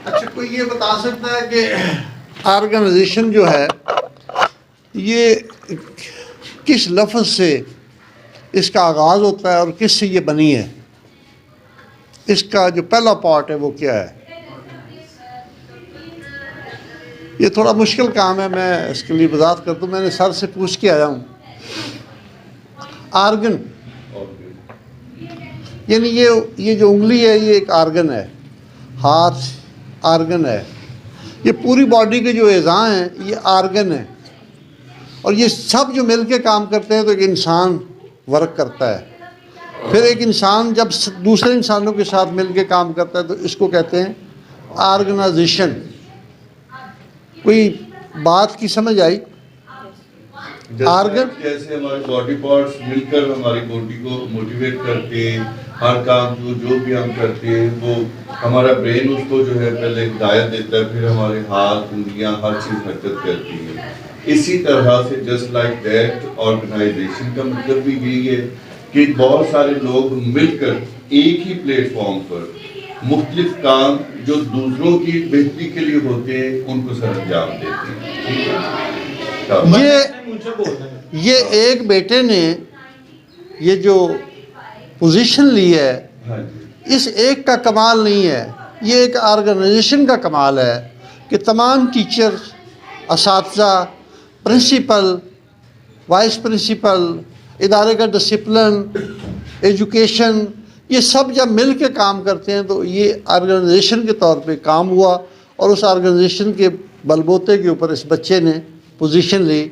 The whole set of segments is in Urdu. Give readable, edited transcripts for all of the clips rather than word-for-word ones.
اچھا کوئی یہ بتا سکتا ہے کہ آرگنائزیشن جو ہے یہ کس لفظ سے اس کا آغاز ہوتا ہے اور کس سے یہ بنی ہے؟ اس کا جو پہلا پارٹ ہے وہ کیا ہے؟ یہ تھوڑا مشکل کام ہے، میں اس کے لیے وضاحت کرتا ہوں. میں نے سر سے پوچھ کے آیا ہوں. آرگن یعنی یہ جو انگلی ہے یہ ایک آرگن ہے، ہاتھ آرگن ہے. یہ پوری باڈی کے جو اعضاء ہیں یہ آرگن ہیں، اور یہ سب جو مل کے کام کرتے ہیں تو ایک انسان ورک کرتا ہے. پھر ایک انسان جب دوسرے انسانوں کے ساتھ مل کے کام کرتا ہے تو اس کو کہتے ہیں آرگنائزیشن. کوئی بات کی سمجھ آئی؟ آرگن جیسے ہمارے باڈی پارٹس مل کر ہماری باڈی کو موٹیویٹ کرتے ہیں، ہر کام جو بھی ہم کرتے ہیں وہ ہمارا برین اس کو جو ہے پہلے ہدایت دیتا ہے، پھر ہمارے ہاتھ انگلیاں ہر چیز حرکت کرتی ہے. اسی طرح سے جسٹ لائک دیٹ آرگنائزیشن کا مطلب بھی یہی ہے کہ بہت سارے لوگ مل کر ایک ہی پلیٹ فارم پر مختلف کام جو دوسروں کی بہتری کے لیے ہوتے ہیں ان کو سر انجام دیتے ہیں. یہ ایک بیٹے نے یہ جو پوزیشن لی ہے اس ایک کا کمال نہیں ہے، یہ ایک آرگنائزیشن کا کمال ہے کہ تمام ٹیچر، اساتذہ، پرنسپل، وائس پرنسپل، ادارے کا ڈسپلن، ایجوکیشن، یہ سب جب مل کے کام کرتے ہیں تو یہ آرگنائزیشن کے طور پہ کام ہوا. اور اس آرگنائزیشن کے بل بوتے کے اوپر اس بچے نے پوزیشن لی.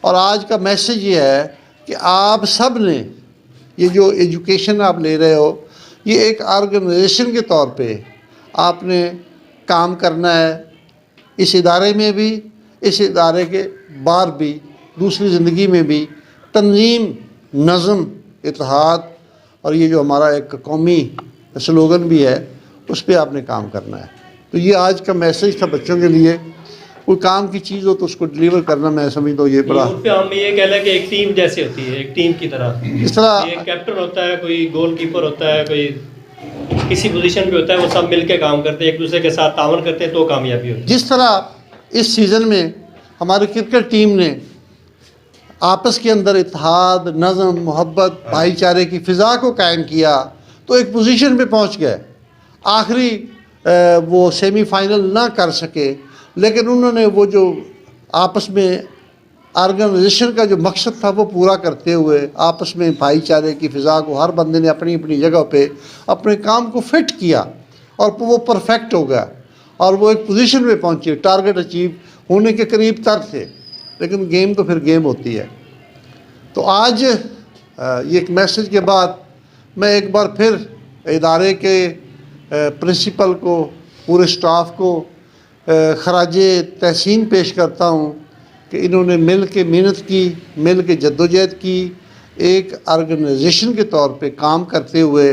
اور آج کا میسیج یہ ہے کہ آپ سب نے یہ جو ایجوکیشن آپ لے رہے ہو یہ ایک آرگنائزیشن کے طور پہ آپ نے کام کرنا ہے، اس ادارے میں بھی، اس ادارے کے باہر بھی، دوسری زندگی میں بھی. تنظیم، نظم، اتحاد، اور یہ جو ہمارا ایک قومی سلوگن بھی ہے اس پہ آپ نے کام کرنا ہے. تو یہ آج کا میسیج تھا بچوں کے لیے. کوئی کام کی چیز ہو تو اس کو ڈلیور کرنا میں سمجھتا ہوں یہ بڑا ہم یہ کہہ لیں کہ ایک ٹیم جیسے ہوتی ہے، ایک ٹیم کی طرح. اس طرح ایک کیپٹن ہوتا ہے، کوئی گول کیپر ہوتا ہے، کوئی کسی پوزیشن پہ ہوتا ہے، وہ سب مل کے کام کرتے ہیں، ایک دوسرے کے ساتھ تعاون کرتے ہیں تو کامیابی ہوتی ہے. جس طرح اس سیزن میں ہماری کرکٹ ٹیم نے آپس کے اندر اتحاد، نظم، محبت، بھائی چارے کی فضا کو قائم کیا تو ایک پوزیشن پہ پہنچ گئے. آخری وہ سیمی فائنل نہ کر سکے، لیکن انہوں نے وہ جو آپس میں آرگنائزیشن کا جو مقصد تھا وہ پورا کرتے ہوئے آپس میں بھائی چارے کی فضا کو، ہر بندے نے اپنی اپنی جگہ پہ اپنے کام کو فٹ کیا اور وہ پرفیکٹ ہو گیا اور وہ ایک پوزیشن پہ پہنچے. ٹارگٹ اچیو ہونے کے قریب تر تھے، لیکن گیم تو پھر گیم ہوتی ہے. تو آج یہ ایک میسیج کے بعد میں ایک بار پھر ادارے کے پرنسپل کو، پورے سٹاف کو خراج تحسین پیش کرتا ہوں کہ انہوں نے مل کے محنت کی، مل کے جدوجہد کی، ایک آرگنائزیشن کے طور پہ کام کرتے ہوئے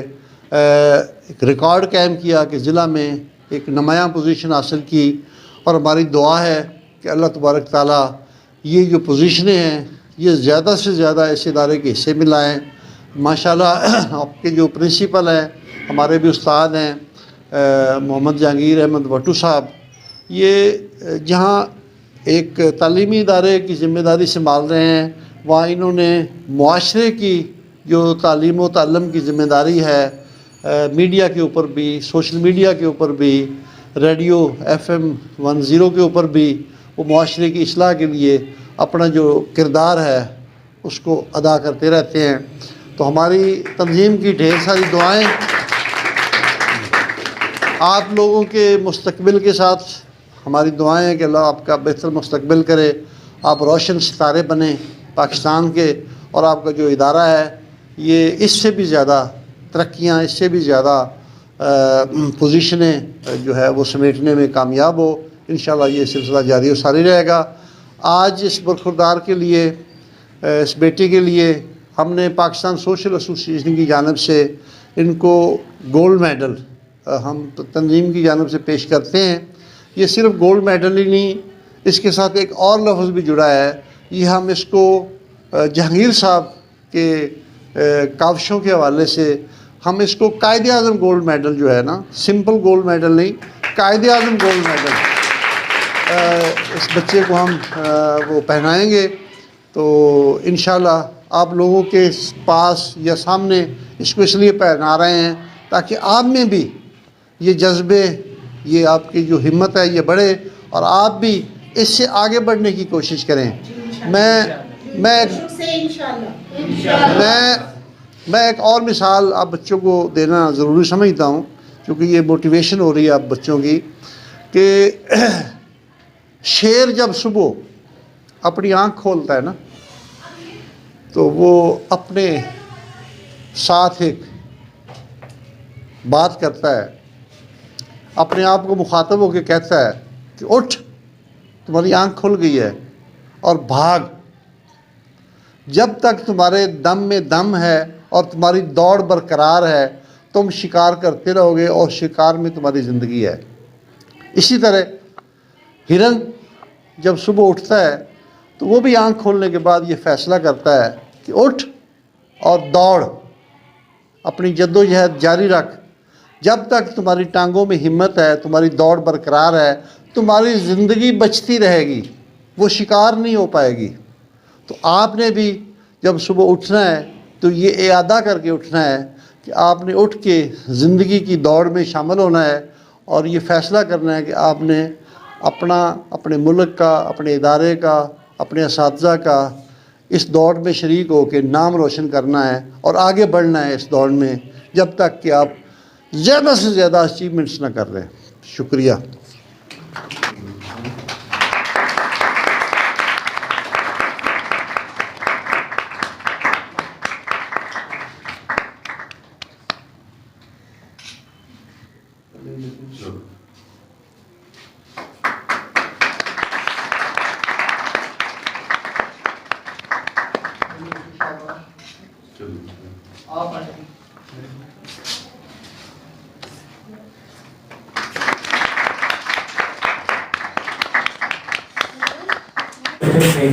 ایک ریکارڈ قائم کیا کہ ضلع میں ایک نمایاں پوزیشن حاصل کی. اور ہماری دعا ہے کہ اللہ تبارک تعالیٰ یہ جو پوزیشنیں ہیں یہ زیادہ سے زیادہ اس ادارے کے حصے میں لائیں. ماشاءاللہ آپ کے جو پرنسپل ہیں، ہمارے بھی استاد ہیں محمد جہانگیر احمد وٹو صاحب، یہ جہاں ایک تعلیمی ادارے کی ذمہ داری سنبھال رہے ہیں وہاں انہوں نے معاشرے کی جو تعلیم و تعلم کی ذمہ داری ہے، میڈیا کے اوپر بھی، سوشل میڈیا کے اوپر بھی، ریڈیو FM 10 کے اوپر بھی وہ معاشرے کی اصلاح کے لیے اپنا جو کردار ہے اس کو ادا کرتے رہتے ہیں. تو ہماری تنظیم کی ڈھیر ساری دعائیں آپ لوگوں کے مستقبل کے ساتھ. ہماری دعائیں ہیں کہ اللہ آپ کا بہتر مستقبل کرے، آپ روشن ستارے بنیں پاکستان کے، اور آپ کا جو ادارہ ہے یہ اس سے بھی زیادہ ترقیاں، اس سے بھی زیادہ پوزیشنیں جو ہے وہ سمیٹنے میں کامیاب ہو. انشاءاللہ یہ سلسلہ جاری و ساری رہے گا. آج اس برخوردار کے لیے، اس بیٹے کے لیے ہم نے پاکستان سوشل ایسوسی ایشن کی جانب سے ان کو گولڈ میڈل ہم تنظیم کی جانب سے پیش کرتے ہیں. یہ صرف گولڈ میڈل ہی نہیں، اس کے ساتھ ایک اور لفظ بھی جڑا ہے. یہ ہم اس کو جہانگیر صاحب کے کاوشوں کے حوالے سے ہم اس کو قائد اعظم گولڈ میڈل جو ہے نا، سمپل گولڈ میڈل نہیں، قائد اعظم گولڈ میڈل اس بچے کو ہم وہ پہنائیں گے، تو انشاءاللہ آپ لوگوں کے پاس یا سامنے اس کو اس لیے پہنا رہے ہیں تاکہ آپ میں بھی یہ جذبے، یہ آپ کی جو ہمت ہے یہ بڑھے اور آپ بھی اس سے آگے بڑھنے کی کوشش کریں۔ میں ایک اور مثال آپ بچوں کو دینا ضروری سمجھتا ہوں، کیونکہ یہ موٹیویشن ہو رہی ہے آپ بچوں کی، کہ شیر جب صبح اپنی آنکھ کھولتا ہے نا تو وہ اپنے ساتھ ایک بات کرتا ہے، اپنے آپ کو مخاطب ہو کے کہتا ہے کہ اٹھ، تمہاری آنکھ کھل گئی ہے اور بھاگ۔ جب تک تمہارے دم میں دم ہے اور تمہاری دوڑ برقرار ہے تم شکار کرتے رہو گے اور شکار میں تمہاری زندگی ہے۔ اسی طرح ہرن جب صبح اٹھتا ہے تو وہ بھی آنکھ کھولنے کے بعد یہ فیصلہ کرتا ہے کہ اٹھ اور دوڑ، اپنی جدوجہد جاری رکھ۔ جب تک تمہاری ٹانگوں میں ہمت ہے، تمہاری دوڑ برقرار ہے، تمہاری زندگی بچتی رہے گی، وہ شکار نہیں ہو پائے گی۔ تو آپ نے بھی جب صبح اٹھنا ہے تو یہ اعادہ کر کے اٹھنا ہے کہ آپ نے اٹھ کے زندگی کی دوڑ میں شامل ہونا ہے اور یہ فیصلہ کرنا ہے کہ آپ نے اپنے ملک کا، اپنے ادارے کا، اپنے اساتذہ کا اس دوڑ میں شریک ہو کے نام روشن کرنا ہے اور آگے بڑھنا ہے اس دوڑ میں جب تک کہ آپ زیادہ سے زیادہ اچیومنٹس نہ کر رہے ہیں۔ شکریہ۔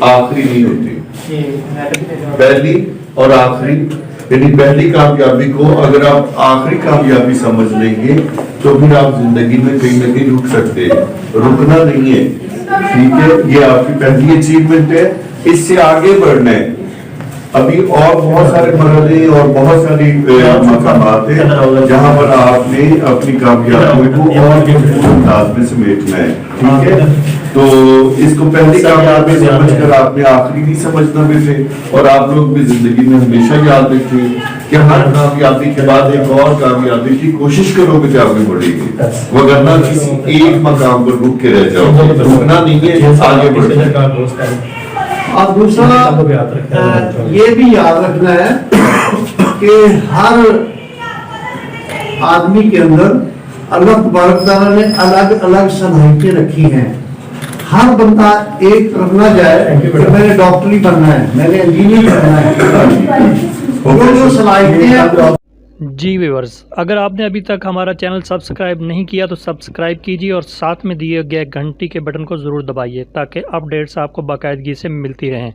آخری نہیں ہوتی، پہلی اور آخری، یعنی پہلی کامیابی کو اگر آپ آخری کامیابی سمجھ لیں گے تو پھر آپ زندگی میں کہیں نہ کہیں رک سکتے ہیں، رکنا نہیں ہے، ٹھیک ہے؟ یہ آپ کی پہلی اچیومنٹ ہے، اس سے آگے بڑھنا ہے۔ ابھی اور بہت سارے مرحلے اور بہت ساری مقامات ہیں جہاں پر آپ نے اپنی کامیابی کو اور انداز میں سمیٹنا ہے، ٹھیک ہے؟ تو اس کو پہلی کامیابی سمجھ کر آپ نے آخری نہیں سمجھنا پھر، اور آپ لوگ بھی زندگی میں ہمیشہ یاد رکھیں کہ ہر کامیابی کے بعد ایک اور کامیابی کی کوشش کرو گے کہ آگے بڑھے گی، وگرنہ کسی ایک مقام پر رک کے رہ جاؤ گے، رکنا نہیں ہے، آگے بڑھنا۔ اور دوسرا یہ بھی یاد رکھنا ہے کہ ہر آدمی کے اندر اللہ تبارک تعالیٰ نے الگ الگ صلاحیتیں رکھی ہیں۔ ہر بندہ ایک طرف نہ جائے کہ میں نے ڈاکٹری بننا ہے، میں نے انجینئر بننا ہے، جو صلاحیتیں ہیں۔ جی ویورز، اگر آپ نے ابھی تک ہمارا چینل سبسکرائب نہیں کیا تو سبسکرائب کیجیے اور ساتھ میں دیے گئے گھنٹی کے بٹن کو ضرور دبائیے تاکہ اپڈیٹس آپ کو باقاعدگی سے ملتی رہیں۔